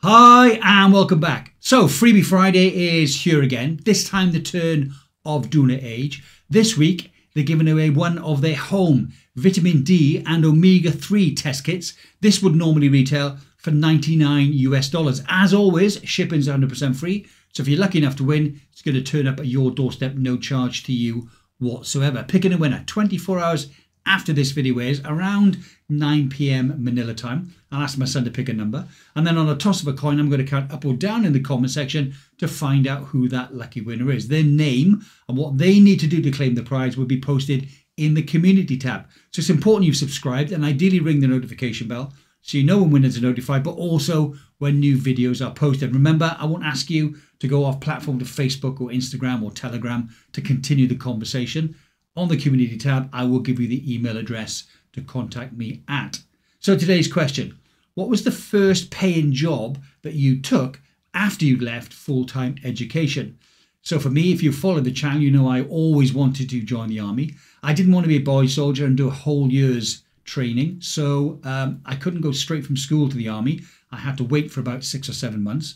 Hi and welcome back. So Freebie Friday is here again, this time the turn of DoNotAge. This week they're giving away one of their home vitamin D and omega-3 test kits. This would normally retail for $99 US. As always, shipping's 100% free. So if you're lucky enough to win, it's going to turn up at your doorstep, no charge to you whatsoever. Picking a winner 24 hours after this video airs, around 9 PM Manila time. I'll ask my son to pick a number, and then on a toss of a coin I'm going to count up or down in the comment section to find out who that lucky winner is. Their name and what they need to do to claim the prize will be posted in the community tab. So it's important you've subscribed and ideally ring the notification bell so you know when winners are notified, but also when new videos are posted. Remember, I won't ask you to go off platform to Facebook or Instagram or Telegram to continue the conversation. On the community tab, I will give you the email address to contact me at. So today's question: what was the first paying job that you took after you left full-time education? So for me, if you follow the channel, you know I always wanted to join the army. I didn't want to be a boy soldier and do a whole year's training. So I couldn't go straight from school to the army. I had to wait for about 6 or 7 months.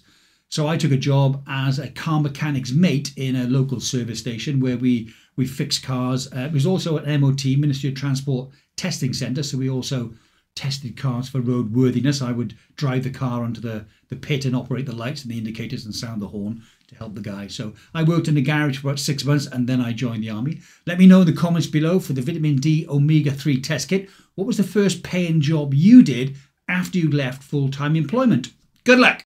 So I took a job as a car mechanic's mate in a local service station where we fixed cars. It was also an MOT, Ministry of Transport testing centre. So we also tested cars for roadworthiness. I would drive the car onto the pit and operate the lights and the indicators and sound the horn to help the guy. So I worked in the garage for about 6 months and then I joined the army. Let me know in the comments below for the vitamin D omega-3 test kit. What was the first paying job you did after you left full-time employment? Good luck.